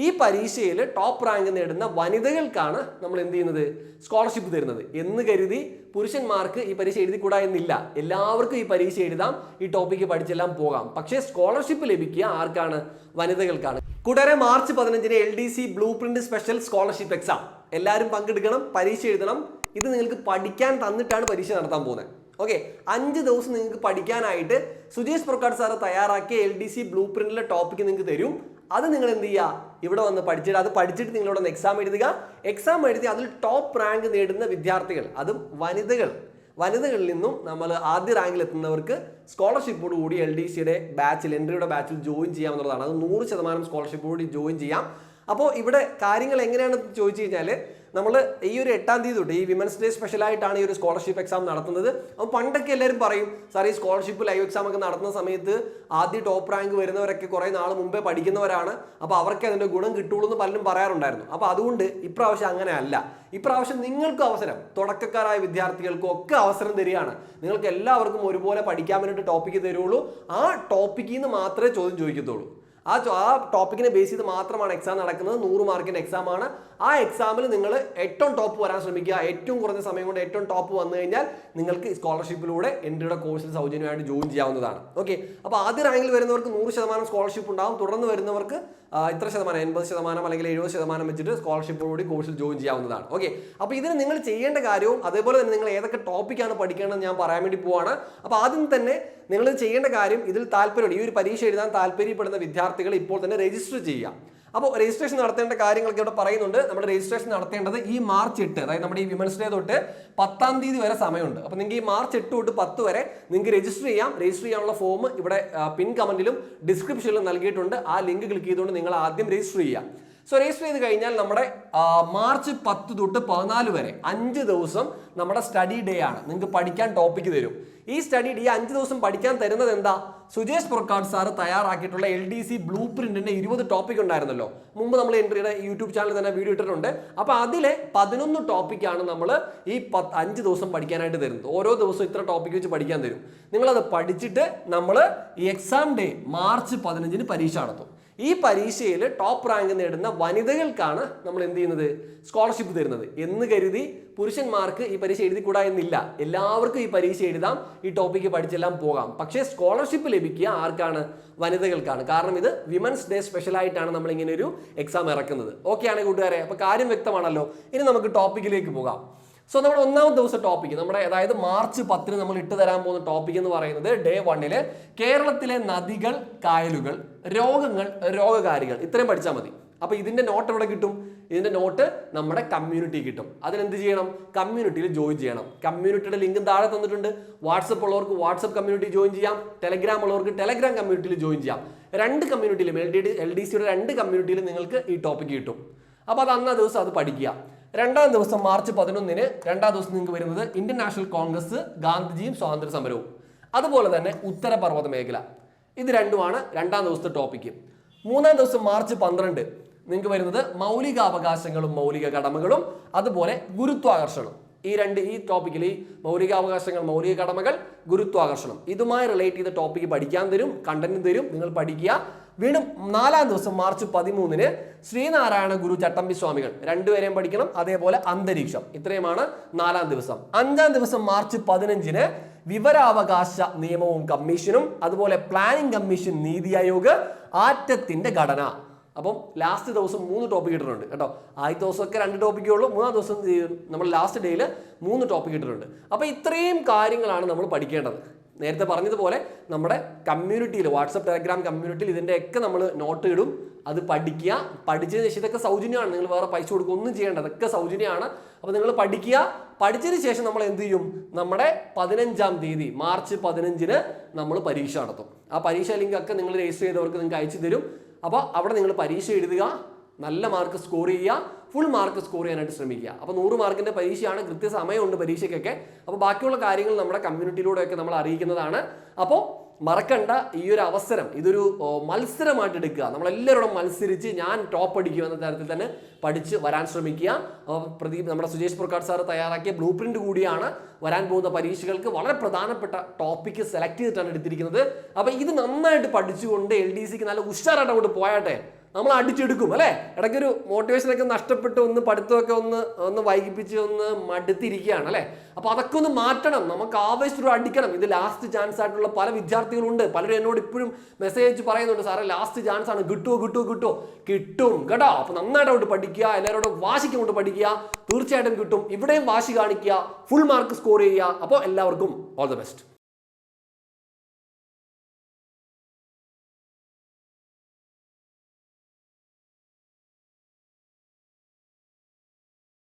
ഈ പരീക്ഷയിൽ top rank നേടുന്ന വനിതകൾക്കാണ് നമ്മൾ എന്ത് ചെയ്യുന്നത്, സ്കോളർഷിപ്പ് തരുന്നത് എന്ന് കരുതി പുരുഷന്മാർക്ക് ഈ പരീക്ഷ എഴുതിക്കൂടാ എന്നില്ല. എല്ലാവർക്കും ഈ പരീക്ഷ എഴുതാം, ഈ ടോപ്പിക്ക് പഠിച്ചെല്ലാം പോകാം. പക്ഷേ സ്കോളർഷിപ്പ് ലഭിക്കുക ആർക്കാണ്, വനിതകൾക്കാണ്. കൂടാതെ March 15 LDC blue print special scholarship exam എല്ലാവരും പങ്കെടുക്കണം, പരീക്ഷ എഴുതണം. ഇത് നിങ്ങൾക്ക് പഠിക്കാൻ തന്നിട്ടാണ് പരീക്ഷ നടത്താൻ പോകുന്നത്. ഓക്കെ, 5 ദിവസം നിങ്ങൾക്ക് പഠിക്കാനായിട്ട് സുജേഷ് പ്രൊക്കാട് സാറ് തയ്യാറാക്കിയ LDC ബ്ലൂ പ്രിന്റിലെ ടോപ്പിക്ക് നിങ്ങൾക്ക് തരും. അത് നിങ്ങൾ എന്ത് ചെയ്യുക, ഇവിടെ വന്ന് പഠിച്ചിട്ട് അത് പഠിച്ചിട്ട് നിങ്ങളിവിടെ വന്ന് എക്സാം എഴുതുക. എക്സാം എഴുതി അതിൽ ടോപ്പ് റാങ്ക് നേടുന്ന വിദ്യാർത്ഥികൾ, അതും വനിതകളിൽ നിന്നും നമ്മൾ ആദ്യ റാങ്കിൽ എത്തുന്നവർക്ക് സ്കോളർഷിപ്പോട് കൂടി LDCയുടെ ബാച്ചിൽ, എൻട്രിയുടെ ബാച്ചിൽ ജോയിൻ ചെയ്യാവുന്നതാണ്. അത് 100% സ്കോളർഷിപ്പോട് കൂടി ജോയിൻ ചെയ്യാം. അപ്പോൾ ഇവിടെ കാര്യങ്ങൾ എങ്ങനെയാണെന്ന് ചോദിച്ചു കഴിഞ്ഞാൽ, നമ്മൾ ഈ ഒരു 8-ാം തീയതി തൊട്ട് ഈ വിമൻസ് ഡേ സ്പെഷ്യലായിട്ടാണ് ഈ ഒരു സ്കോളർഷിപ്പ് എക്സാം നടത്തുന്നത്. അപ്പോൾ പണ്ടൊക്കെ എല്ലാവരും പറയും, സാർ ഈ സ്കോളർഷിപ്പ് ലൈവ് എക്സാം ഒക്കെ നടത്തുന്ന സമയത്ത് ആദ്യം ടോപ്പ് റാങ്ക് വരുന്നവരൊക്കെ കുറേ നാൾ മുമ്പേ പഠിക്കുന്നവരാണ്, അപ്പോൾ അവർക്ക് അതിൻ്റെ ഗുണം കിട്ടുള്ളൂ എന്ന് പലരും പറയാറുണ്ടായിരുന്നു. അപ്പോൾ അതുകൊണ്ട് ഇപ്രാവശ്യം അങ്ങനെയല്ല. ഇപ്രാവശ്യം നിങ്ങൾക്കും അവസരം, തുടക്കക്കാരായ വിദ്യാർത്ഥികൾക്കും ഒക്കെ അവസരം തരികയാണ്. നിങ്ങൾക്ക് എല്ലാവർക്കും ഒരുപോലെ പഠിക്കാൻ വേണ്ടിയിട്ട് ടോപ്പിക്ക് തരുള്ളൂ. ആ ടോപ്പിക്കിൽ നിന്ന് മാത്രമേ ചോദ്യം ചോദിക്കത്തുള്ളൂ. ആ ടോപ്പിക്കിനെ ബേസ് ചെയ്ത് മാത്രമാണ് എക്സാം നടക്കുന്നത്. 100 മാർക്കിൻ്റെ എക്സാമാണ്. ആ എക്സാമിൽ നിങ്ങൾ ഏറ്റവും ടോപ്പ് വരാൻ ശ്രമിക്കുക. ഏറ്റവും കുറഞ്ഞ സമയം കൊണ്ട് ഏറ്റവും ടോപ്പ് വന്നു കഴിഞ്ഞാൽ നിങ്ങൾക്ക് സ്കോളർഷിപ്പിലൂടെ എൻട്രിയുടെ കോഴ്സിൽ സൗജന്യമായിട്ട് ജോയിൻ ചെയ്യാവുന്നതാണ്. ഓക്കെ, അപ്പോൾ ആദ്യ റാങ്കിൽ വരുന്നവർക്ക് 100% സ്കോളർഷിപ്പ് ഉണ്ടാകും. തുടർന്ന് വരുന്നവർക്ക് ഇത്ര ശതമാനം, 80% അല്ലെങ്കിൽ 70% വെച്ചിട്ട് സ്കോളർഷിപ്പോടുകൂടി കോഴ്സിൽ ജോയിൻ ചെയ്യാവുന്നതാണ്. ഓക്കെ, അപ്പോൾ ഇതിന് നിങ്ങൾ ചെയ്യേണ്ട കാര്യവും അതേപോലെ തന്നെ നിങ്ങൾ ഏതൊക്കെ ടോപ്പിക്കാണ് പഠിക്കേണ്ടതെന്ന് ഞാൻ പറയാൻ വേണ്ടി പോവാണ്. അപ്പോൾ ആദ്യം തന്നെ നിങ്ങൾ ചെയ്യേണ്ട കാര്യം, ഇതിൽ താല്പര്യമുണ്ട്, ഈ ഒരു പരീക്ഷ എഴുതാൻ താല്പര്യപ്പെടുന്ന വിദ്യാർത്ഥികൾ ഇപ്പോൾ തന്നെ രജിസ്റ്റർ ചെയ്യുക. അപ്പോൾ രജിസ്ട്രേഷൻ നടത്തേണ്ട കാര്യങ്ങളൊക്കെ ഇവിടെ പറയുന്നുണ്ട്. നമ്മുടെ രജിസ്ട്രേഷൻ നടത്തേണ്ടത് ഈ മാർച്ച് 8, അതായത് നമ്മുടെ ഈ വിമൻസ് ഡേ തൊട്ട് 10-ാം തീയതി വരെ സമയമുണ്ട്. അപ്പോൾ നിങ്ങൾക്ക് ഈ മാർച്ച് 8 തൊട്ട് 10 വരെ നിങ്ങൾക്ക് രജിസ്റ്റർ ചെയ്യാം. രജിസ്റ്റർ ചെയ്യാനുള്ള ഫോം ഇവിടെ പിൻ കമന്റിലും ഡിസ്ക്രിപ്ഷനിലും നൽകിയിട്ടുണ്ട്. ആ ലിങ്ക് ക്ലിക്ക് ചെയ്തുകൊണ്ട് നിങ്ങൾ ആദ്യം രജിസ്റ്റർ ചെയ്യാം. സോ രജിസ്റ്റർ ചെയ്ത് കഴിഞ്ഞാൽ നമ്മുടെ മാർച്ച് 10 തൊട്ട് 14 വരെ 5 ദിവസം നമ്മുടെ സ്റ്റഡി ഡേ ആണ്. നിങ്ങൾക്ക് പഠിക്കാൻ ടോപ്പിക്ക് തരും. ഈ സ്റ്റഡി ഡേ 5 ദിവസം പഠിക്കാൻ തരുന്നത് എന്താ, സുജേഷ് പ്രൊക്കാട് സാറ് തയ്യാറാക്കിയിട്ടുള്ള LDC ബ്ലൂ പ്രിന്റിന്റെ 20 ടോപ്പിക് ഉണ്ടായിരുന്നല്ലോ. മുമ്പ് നമ്മൾ എൻട്രിയുടെ യൂട്യൂബ് ചാനലിൽ തന്നെ വീഡിയോ ഇട്ടിട്ടുണ്ട്. അപ്പോൾ അതിലെ 11 ടോപ്പിക്കാണ് നമ്മൾ ഈ 5 ദിവസം പഠിക്കാനായിട്ട് തരുന്നത്. ഓരോ ദിവസവും ഇത്ര ടോപ്പിക്ക് വെച്ച് പഠിക്കാൻ തരും. നിങ്ങളത് പഠിച്ചിട്ട് നമ്മൾ ഈ എക്സാം ഡേ മാർച്ച് 15 പരീക്ഷ നടത്തും. ഈ പരീക്ഷയിൽ ടോപ്പ് റാങ്ക് നേടുന്ന വനിതകൾക്കാണ് നമ്മൾ എന്ത് ചെയ്യുന്നത്, സ്കോളർഷിപ്പ് തരുന്നത് എന്ന് കരുതി പുരുഷന്മാർക്ക് ഈ പരീക്ഷ എഴുതിക്കൂടാ എന്നില്ല. എല്ലാവർക്കും ഈ പരീക്ഷ എഴുതാം, ഈ ടോപ്പിക്ക് പഠിച്ചെല്ലാം പോകാം. പക്ഷേ സ്കോളർഷിപ്പ് ലഭിക്കുക ആർക്കാണ്, വനിതകൾക്കാണ്. കാരണം ഇത് വിമൻസ് ഡേ സ്പെഷ്യലായിട്ടാണ് നമ്മൾ ഇങ്ങനെ ഒരു എക്സാം ഇറക്കുന്നത്. ഓക്കെ ആണ് കൂട്ടുകാരെ, അപ്പോൾ കാര്യം വ്യക്തമാണല്ലോ. ഇനി നമുക്ക് ടോപ്പിക്കിലേക്ക് പോകാം. സോ നമ്മുടെ 1-ാം ദിവസം ടോപ്പിക്ക്, നമ്മുടെ അതായത് മാർച്ച് 10 നമ്മൾ ഇട്ട് തരാൻ പോകുന്ന ടോപ്പിക് എന്ന് പറയുന്നത് ഡേ 1 കേരളത്തിലെ നദികൾ, കായലുകൾ, രോഗങ്ങൾ, രോഗകാരികൾ, ഇത്രയും പഠിച്ചാൽ മതി. അപ്പോൾ ഇതിന്റെ നോട്ട് എവിടെ കിട്ടും, ഇതിന്റെ നോട്ട് നമ്മുടെ കമ്മ്യൂണിറ്റി കിട്ടും. അതിനെന്ത് ചെയ്യണം, കമ്മ്യൂണിറ്റിയിൽ ജോയിൻ ചെയ്യണം. കമ്മ്യൂണിറ്റിയുടെ ലിങ്ക് താഴെ തന്നിട്ടുണ്ട്. വാട്സപ്പ് ഉള്ളവർക്ക് വാട്സപ്പ് കമ്മ്യൂണിറ്റി ജോയിൻ ചെയ്യാം, ടെലഗ്രാം ഉള്ളവർക്ക് ടെലഗ്രാം കമ്മ്യൂണിറ്റിയിൽ ജോയിൻ ചെയ്യാം. 2 കമ്മ്യൂണിറ്റിയിലും LDCയുടെ 2 കമ്മ്യൂണിറ്റിയിലും നിങ്ങൾക്ക് ഈ ടോപ്പിക്ക് കിട്ടും. അപ്പോൾ അത് അന്നാ ദിവസം അത് പഠിക്കുക. 2-ാം ദിവസം മാർച്ച് 11 2-ാം ദിവസം നിങ്ങൾക്ക് വരുന്നത് ഇന്ത്യൻ നാഷണൽ കോൺഗ്രസ്, ഗാന്ധിജിയും സ്വാതന്ത്ര്യ സമരവും, അതുപോലെ തന്നെ ഉത്തരപർവ്വത മേഖല. ഇത് രണ്ടുമാണ് 2-ാം ദിവസത്തെ ടോപ്പിക്ക്. 3-ാം ദിവസം മാർച്ച് 12 നിങ്ങൾക്ക് വരുന്നത് മൗലികാവകാശങ്ങളും മൗലിക കടമകളും, അതുപോലെ ഗുരുത്വാകർഷണം. ഈ ടോപ്പിക്കിൽ ഈ മൗലികാവകാശങ്ങൾ, മൗലിക കടമകൾ, ഗുരുത്വാകർഷണം ഇതുമായി റിലേറ്റ് ചെയ്ത ടോപ്പിക്ക് പഠിക്കാൻ തരും, കണ്ടന്റ് തരും, നിങ്ങൾ പഠിക്കുക. വീണ്ടും 4-ാം ദിവസം മാർച്ച് 13 ശ്രീനാരായണ ഗുരു ചട്ടമ്പി സ്വാമികൾ, 2 പേരെയും പഠിക്കണം. അതേപോലെ അന്തരീക്ഷം. ഇത്രയുമാണ് 4-ാം ദിവസം. 5-ാം ദിവസം മാർച്ച് 15 വിവരാവകാശ നിയമവും കമ്മീഷനും, അതുപോലെ പ്ലാനിംഗ് കമ്മീഷൻ, നീതി ആയോഗ്, ആറ്റത്തിന്റെ ഘടന. അപ്പം ലാസ്റ്റ് ദിവസം 3 ടോപ്പിക് ഇട്ടിട്ടുണ്ട് കേട്ടോ. ആദ്യത്തെ ദിവസമൊക്കെ 2 ടോപ്പിക്കേ ഉള്ളൂ. 3-ാം ദിവസം നമ്മൾ ലാസ്റ്റ് ഡേയിൽ 3 ടോപ്പിക് ഇട്ടിട്ടുണ്ട്. അപ്പോൾ ഇത്രയും കാര്യങ്ങളാണ് നമ്മൾ പഠിക്കേണ്ടത്. നേരത്തെ പറഞ്ഞതുപോലെ നമ്മുടെ കമ്മ്യൂണിറ്റിയിൽ, വാട്സപ്പ് ടെലഗ്രാം കമ്മ്യൂണിറ്റിയിൽ ഇതിൻ്റെയൊക്കെ നമ്മൾ നോട്ട് ഇടും. അത് പഠിക്കുക. പഠിച്ചതിന് ശേഷം ഇതൊക്കെ സൗജന്യമാണ്, നിങ്ങൾ വേറെ പൈസ കൊടുക്കുക ഒന്നും ചെയ്യേണ്ട, അതൊക്കെ സൗജന്യമാണ്. അപ്പോൾ നിങ്ങൾ പഠിക്കുക. പഠിച്ചതിന് ശേഷം നമ്മൾ എന്ത് ചെയ്യും, നമ്മുടെ 15-ാം തീയതി മാർച്ച് 15 നമ്മൾ പരീക്ഷ നടത്തും. ആ പരീക്ഷ ലിങ്ക് ഒക്കെ നിങ്ങൾ രജിസ്റ്റർ ചെയ്തവർക്ക് നിങ്ങൾക്ക് അയച്ചു തരും. അപ്പോൾ അവിടെ നിങ്ങൾ പരീക്ഷ എഴുതുക, നല്ല മാർക്ക് സ്കോർ ചെയ്യുക, ഫുൾ മാർക്ക് സ്കോർ ചെയ്യാനായിട്ട് ശ്രമിക്കുക. അപ്പോൾ 100 മാർക്കിൻ്റെ പരീക്ഷയാണ്, കൃത്യസമയമുണ്ട് പരീക്ഷയ്ക്കൊക്കെ. അപ്പോൾ ബാക്കിയുള്ള കാര്യങ്ങൾ നമ്മുടെ കമ്മ്യൂണിറ്റിയിലൂടെയൊക്കെ നമ്മൾ അറിയിക്കുന്നതാണ്. അപ്പോൾ മറക്കണ്ട, ഈ ഒരു അവസരം ഇതൊരു മത്സരമായിട്ട് എടുക്കുക. നമ്മളെല്ലാവരോടും മത്സരിച്ച് ഞാൻ ടോപ്പ് അടിക്കുക എന്ന തരത്തിൽ തന്നെ പഠിച്ച് വരാൻ ശ്രമിക്കുക. നമ്മുടെ സുജേഷ് പ്രൊക്കാട് സാർ തയ്യാറാക്കിയ ബ്ലൂ പ്രിന്റ് കൂടിയാണ്. വരാൻ പോകുന്ന പരീക്ഷകൾക്ക് വളരെ പ്രധാനപ്പെട്ട ടോപ്പിക്ക് സെലക്ട് ചെയ്തിട്ടാണ് എടുത്തിരിക്കുന്നത്. അപ്പോൾ ഇത് നന്നായിട്ട് പഠിച്ചുകൊണ്ട് LDCക്ക് നല്ല ഉഷാറായിട്ട് അങ്ങോട്ട് പോയാട്ടെ. നമ്മൾ അടിച്ചെടുക്കും അല്ലേ. ഇടയ്ക്കൊരു മോട്ടിവേഷനൊക്കെ നഷ്ടപ്പെട്ട് ഒന്ന് പഠിത്തമൊക്കെ ഒന്ന് വൈകിപ്പിച്ച് ഒന്ന് മടുത്തിരിക്കുകയാണ് അല്ലേ. അപ്പോൾ അതൊക്കെ ഒന്ന് മാറ്റണം. നമുക്ക് ആവേശത്തോടെ അടിക്കണം. ഇത് ലാസ്റ്റ് ചാൻസ് ആയിട്ടുള്ള പല വിദ്യാർത്ഥികളുണ്ട്. പലരും എന്നോട് ഇപ്പോഴും മെസ്സേജ് അയച്ച് പറയുന്നുണ്ട്, സാറേ ലാസ്റ്റ് ചാൻസ് ആണ്, കിട്ടും കേട്ടോ. അപ്പോൾ നന്നായിട്ട് പഠിക്കുക, എല്ലാവരോടും വാശിക്ക് കൊണ്ട് പഠിക്കുക, തീർച്ചയായിട്ടും കിട്ടും. ഇവിടെയും വാശി കാണിക്കുക, ഫുൾ മാർക്ക് സ്കോർ ചെയ്യുക. അപ്പോൾ എല്ലാവർക്കും ഓൾ ദി ബെസ്റ്റ്.